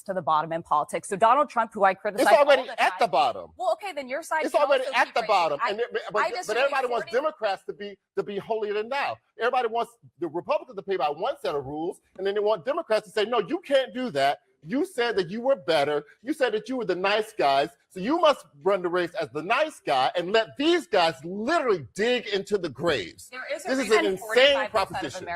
to the bottom in politics. So Donald Trump, who I criticize, it's already at the bottom. Well, okay, then your side. It's already at the bottom. But disagree. everybody wants Democrats to be holier than thou. Everybody wants the Republicans to play by one set of rules, and then they want Democrats to say, no, you can't do that. You said that you were better. You said that you were the nice guys. So you must run the race as the nice guy and let these guys literally dig into the graves. This is an insane proposition.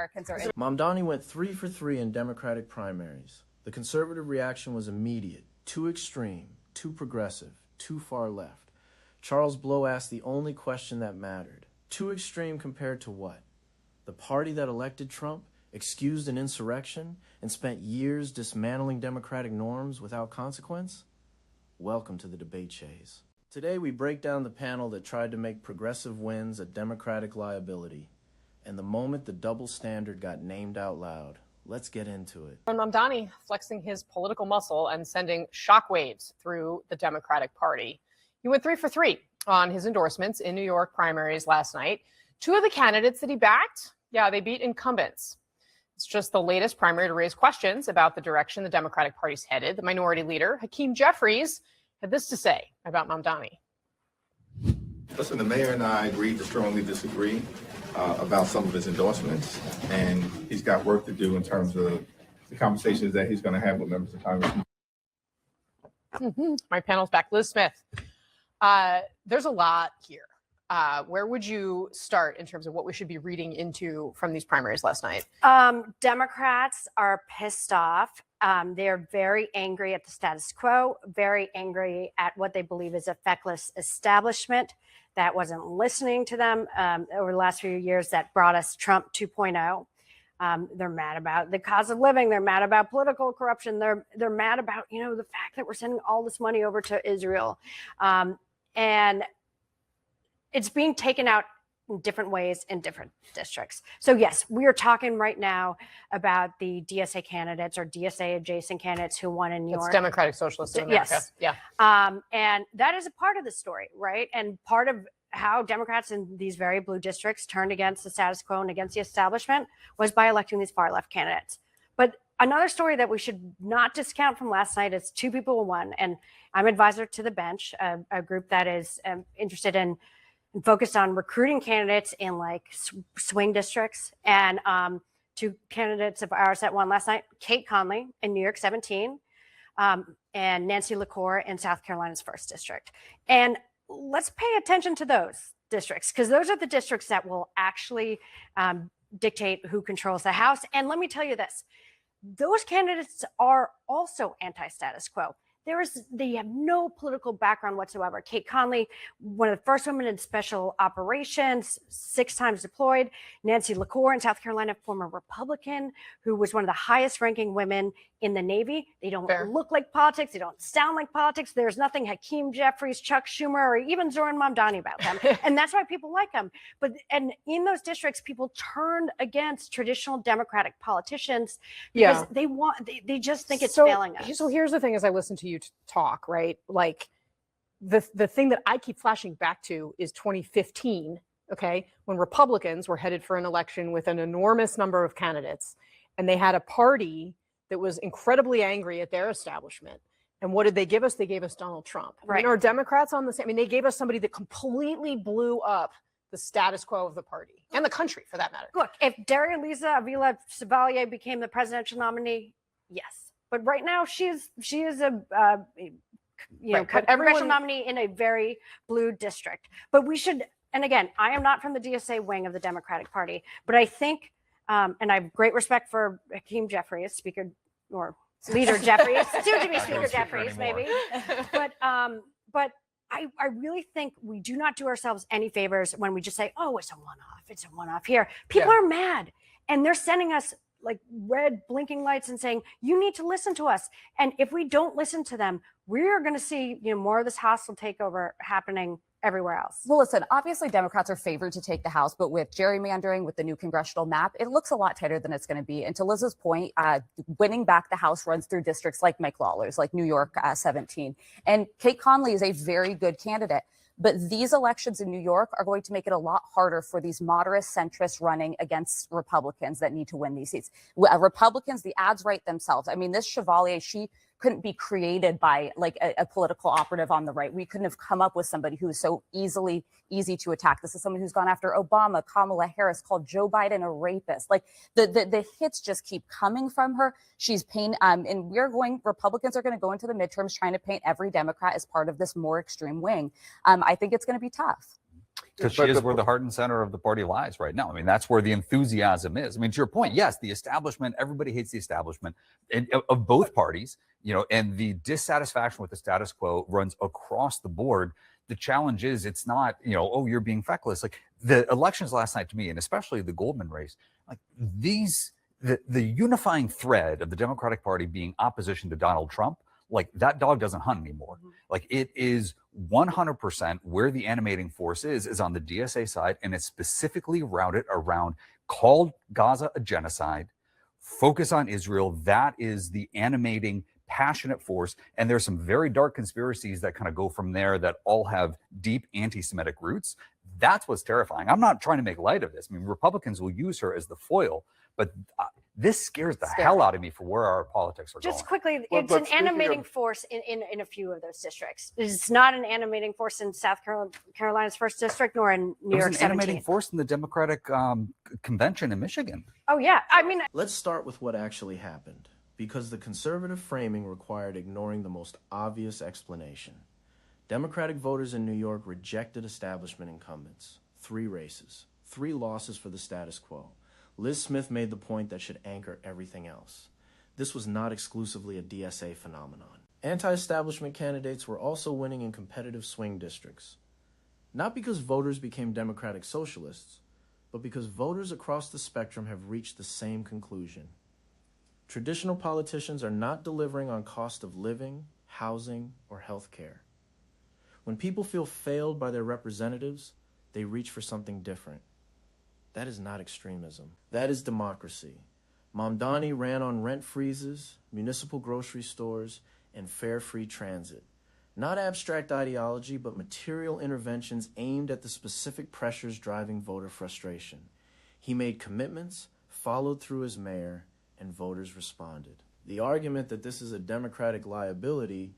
Mamdani went 3 for 3 in Democratic primaries. The conservative reaction was immediate, too extreme, too progressive, too far left. Charles Blow asked the only question that mattered. Too extreme compared to what? The party that elected Trump, excused an insurrection, and spent years dismantling democratic norms without consequence? Welcome to the debate chase. Today we break down the panel that tried to make progressive wins a democratic liability. And the moment the double standard got named out loud, let's get into it. Mamdani flexing his political muscle and sending shockwaves through the Democratic Party. He went 3 for 3 on his endorsements in New York primaries last night. 2 of the candidates that he backed, they beat incumbents. It's just the latest primary to raise questions about the direction the Democratic Party's headed. The minority leader, Hakeem Jeffries, had this to say about Mamdani. Listen, the mayor and I agreed to strongly disagree about some of his endorsements, and he's got work to do in terms of the conversations that he's going to have with members of Congress. My panel's back. Liz Smith, there's a lot here. Where would you start in terms of what we should be reading into from these primaries last night? Democrats are pissed off. They're very angry at the status quo, very angry at what they believe is a feckless establishment that wasn't listening to them over the last few years that brought us Trump 2.0. They're mad about the cost of living. They're mad about political corruption. They're mad about, the fact that we're sending all this money over to Israel. And it's being taken out in different ways in different districts. So yes, we are talking right now about the DSA candidates or DSA adjacent candidates who won in New York. It's Democratic Socialists of America. Yes. Yeah. And that is a part of the story, right? And part of how Democrats in these very blue districts turned against the status quo and against the establishment was by electing these far left candidates. But another story that we should not discount from last night is 2 people who won. And I'm advisor to the bench, a group that is interested in and focused on recruiting candidates in swing districts. And 2 candidates of ours that won last night, Kate Conley in New York 17 and Nancy LaCour in South Carolina's 1st district. And let's pay attention to those districts because those are the districts that will actually dictate who controls the House. And let me tell you this, those candidates are also anti-status quo. They have no political background whatsoever. Kate Conley, one of the first women in special operations, 6 times deployed. Nancy LaCour in South Carolina, former Republican, who was one of the highest ranking women in the Navy. They don't look like politics. They don't sound like politics. There's nothing Hakeem Jeffries, Chuck Schumer, or even Zohran Mamdani about them. And that's why people like them. And in those districts, people turned against traditional Democratic politicians because they just think it's failing us. So here's the thing as I listen to you talk, right? Like the thing that I keep flashing back to is 2015, okay, when Republicans were headed for an election with an enormous number of candidates, and they had a party that was incredibly angry at their establishment. And what did they give us? They gave us Donald Trump. Right. Are Democrats on the same? I mean, they gave us somebody that completely blew up the status quo of the party and the country, for that matter. Look, if Darien-Lisa Avila Chevalier became the presidential nominee, yes. But right now, she is a congressional nominee in a very blue district. But we should, and again, I am not from the DSA wing of the Democratic Party, but I think, and I have great respect for Hakeem Jeffries, Speaker or Leader Jeffries, soon to be Speaker Jeffries, maybe. But I really think we do not do ourselves any favors when we just say, oh, it's a one-off. It's a one-off here. People are mad, and they're sending us like red blinking lights and saying, you need to listen to us. And if we don't listen to them, we're going to see more of this hostile takeover happening everywhere else. Well, listen, obviously Democrats are favored to take the House, but with gerrymandering, with the new congressional map, it looks a lot tighter than it's going to be. And to Liz's point, winning back the House runs through districts like Mike Lawler's, like New York 17. And Kate Conley is a very good candidate. But these elections in New York are going to make it a lot harder for these moderate centrists running against Republicans that need to win these seats. Republicans, the ads write themselves. I mean, this Chevalier, she couldn't be created by like a political operative on the right. We couldn't have come up with somebody who's so easy to attack. This is someone who's gone after Obama, Kamala Harris, called Joe Biden a rapist. Like the hits just keep coming from her. She's and Republicans are going to go into the midterms trying to paint every Democrat as part of this more extreme wing. I think it's going to be tough. Because she is where the heart and center of the party lies right now. I mean, that's where the enthusiasm is. I mean, to your point, yes, the establishment, everybody hates the establishment of both parties, and the dissatisfaction with the status quo runs across the board. The challenge is it's not, oh, you're being feckless. Like the elections last night to me, and especially the Goldman race, like the unifying thread of the Democratic Party being opposition to Donald Trump, like that dog doesn't hunt anymore. Like it is 100% where the animating force is on the DSA side, and it's specifically routed around called Gaza a genocide, focus on Israel. That is the animating passionate force. And there's some very dark conspiracies that kind of go from there that all have deep anti-Semitic roots. That's what's terrifying. I'm not trying to make light of this. I mean, Republicans will use her as the foil, but this scares the hell out of me for where our politics are going. Just quickly, it's an animating force in a few of those districts. It's not an animating force in South Carolina's 1st district, nor in New York 17th. It was an animating force in the Democratic convention in Michigan. Oh, yeah. I mean, let's start with what actually happened, because the conservative framing required ignoring the most obvious explanation. Democratic voters in New York rejected establishment incumbents. 3 races, 3 losses for the status quo. Liz Smith made the point that should anchor everything else. This was not exclusively a DSA phenomenon. Anti-establishment candidates were also winning in competitive swing districts. Not because voters became Democratic Socialists, but because voters across the spectrum have reached the same conclusion. Traditional politicians are not delivering on cost of living, housing, or health care. When people feel failed by their representatives, they reach for something different. That is not extremism. That is democracy. Mamdani ran on rent freezes, municipal grocery stores, and fare free transit. Not abstract ideology, but material interventions aimed at the specific pressures driving voter frustration. He made commitments, followed through as mayor, and voters responded. The argument that this is a Democratic liability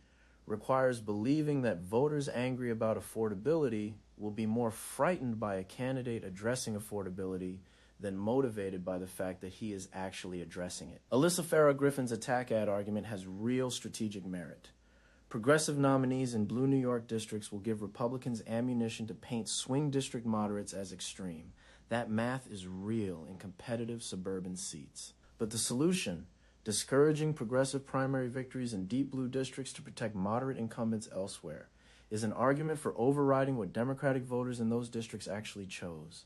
requires believing that voters angry about affordability will be more frightened by a candidate addressing affordability than motivated by the fact that he is actually addressing it. Alyssa Farah Griffin's attack ad argument has real strategic merit. Progressive nominees in blue New York districts will give Republicans ammunition to paint swing district moderates as extreme. That math is real in competitive suburban seats. But the solution, discouraging progressive primary victories in deep blue districts to protect moderate incumbents elsewhere, is an argument for overriding what Democratic voters in those districts actually chose.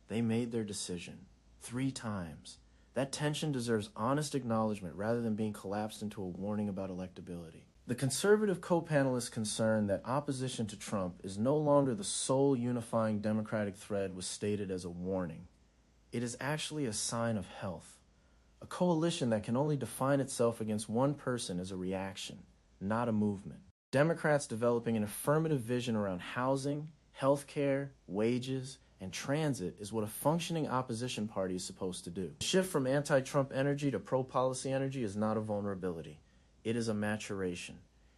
They made their decision 3 times. That tension deserves honest acknowledgement rather than being collapsed into a warning about electability. The conservative co-panelists' concern that opposition to Trump is no longer the sole unifying Democratic thread was stated as a warning. It is actually a sign of health. A coalition that can only define itself against one person is a reaction, not a movement. Democrats developing an affirmative vision around housing, healthcare, wages, and transit is what a functioning opposition party is supposed to do. The shift from anti-Trump energy to pro-policy energy is not a vulnerability. It is a maturation.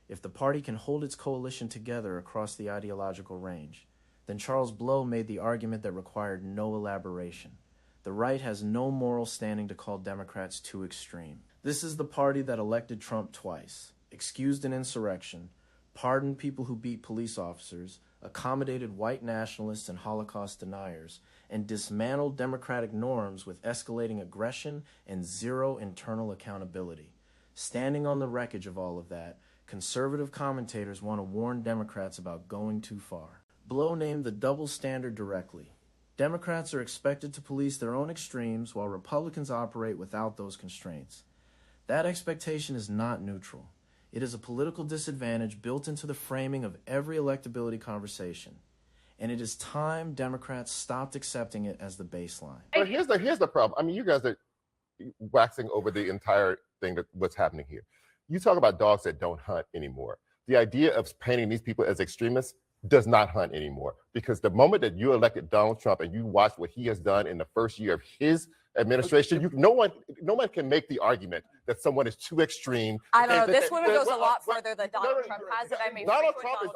If the party can hold its coalition together across the ideological range, then Charles Blow made the argument that required no elaboration. The right has no moral standing to call Democrats too extreme. This is the party that elected Trump twice, excused an insurrection, pardoned people who beat police officers, accommodated white nationalists and Holocaust deniers, and dismantled democratic norms with escalating aggression and zero internal accountability. Standing on the wreckage of all of that, conservative commentators want to warn Democrats about going too far. Blow named the double standard directly. Democrats are expected to police their own extremes while Republicans operate without those constraints. That expectation is not neutral. It is a political disadvantage built into the framing of every electability conversation. And it is time Democrats stopped accepting it as the baseline. But here's the problem. I mean, you guys are waxing over the entire thing what's happening here. You talk about dogs that don't hunt anymore. The idea of painting these people as extremists, does not hunt anymore, because the moment that you elected Donald Trump and you watch what he has done in the first year of his administration, no one can make the argument that someone is too extreme. I don't know. This woman goes a lot further than Donald Trump has, and I'm a Donald frequent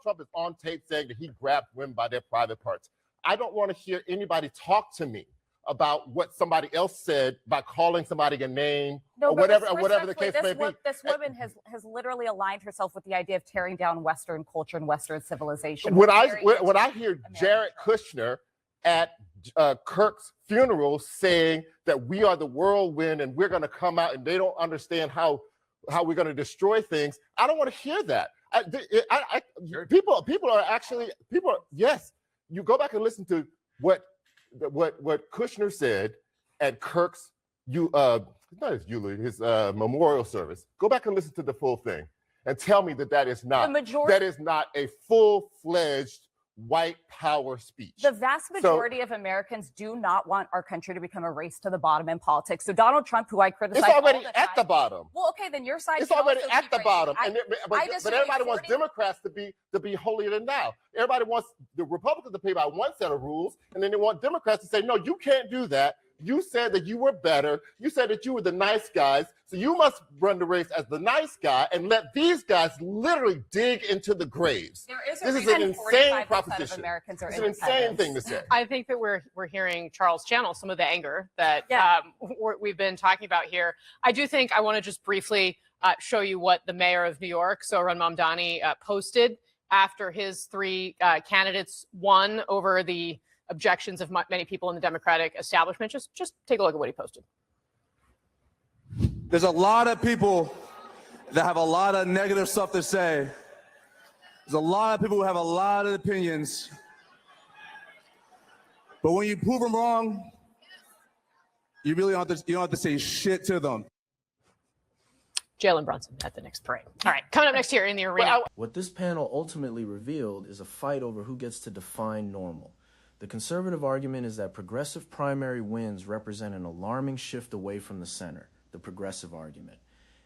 Trump is on tape saying that he grabbed women by their private parts. I don't want to hear anybody talk to me about what somebody else said by calling somebody a name or whatever the case may be. This woman has literally aligned herself with the idea of tearing down Western culture and Western civilization. When I hear Jared Kushner at Kirk's funeral saying that we are the whirlwind and we're going to come out and they don't understand how we're going to destroy things, I don't want to hear that. Yes, you go back and listen to what Kushner said at Kirk's his memorial service. Go back and listen to the full thing and tell me that is not a full-fledged white power speech. The vast majority of Americans do not want our country to become a race to the bottom in politics. So Donald Trump, who I criticize, it's already at the bottom. Well, okay, then your side. It's already at the bottom. But everybody 40 wants Democrats to be holier than thou. Everybody wants the Republicans to play by one set of rules, and then they want Democrats to say, no, you can't do that. You said that you were better. You said that you were the nice guys. So you must run the race as the nice guy and let these guys literally dig into the graves. This is an insane proposition. It's an insane thing to say. I think that we're hearing Charles channel some of the anger that we've been talking about here. I do think I want to just briefly show you what the mayor of New York, Zohran Mamdani, posted after his three candidates won over the objections of many people in the Democratic establishment. Just take a look at what he posted. There's a lot of people that have a lot of negative stuff to say. There's a lot of people who have a lot of opinions. But when you prove them wrong, you really don't have to say shit to them. Jalen Brunson at the next parade. All right, coming up next year in the arena. What this panel ultimately revealed is a fight over who gets to define normal. The conservative argument is that progressive primary wins represent an alarming shift away from the center, the progressive argument.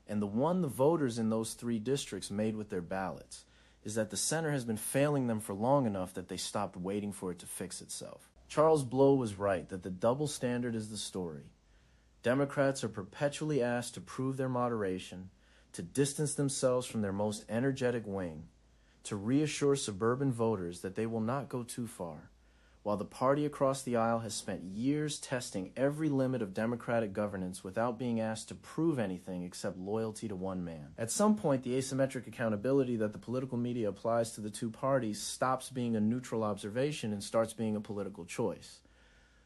And the one the voters in those three districts made with their ballots is that the center has been failing them for long enough that they stopped waiting for it to fix itself. Charles Blow was right that the double standard is the story. Democrats are perpetually asked to prove their moderation, to distance themselves from their most energetic wing, to reassure suburban voters that they will not go too far, while the party across the aisle has spent years testing every limit of democratic governance without being asked to prove anything except loyalty to one man. At some point, the asymmetric accountability that the political media applies to the two parties stops being a neutral observation and starts being a political choice.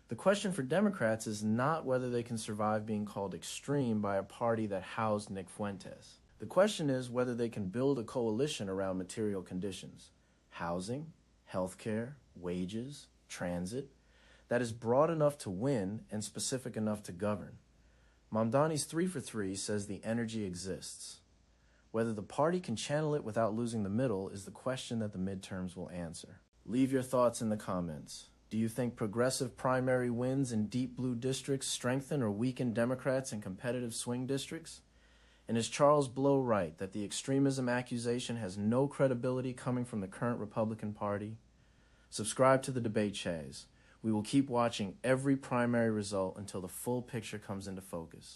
The question for Democrats is not whether they can survive being called extreme by a party that housed Nick Fuentes. The question is whether they can build a coalition around material conditions, housing, healthcare, wages, transit, that is broad enough to win and specific enough to govern. Mamdani's 3 for 3 says the energy exists. Whether the party can channel it without losing the middle is the question that the midterms will answer. Leave your thoughts in the comments. Do you think progressive primary wins in deep blue districts strengthen or weaken Democrats in competitive swing districts? And is Charles Blow right that the extremism accusation has no credibility coming from the current Republican Party? Subscribe to the Debate Chaz. We will keep watching every primary result until the full picture comes into focus.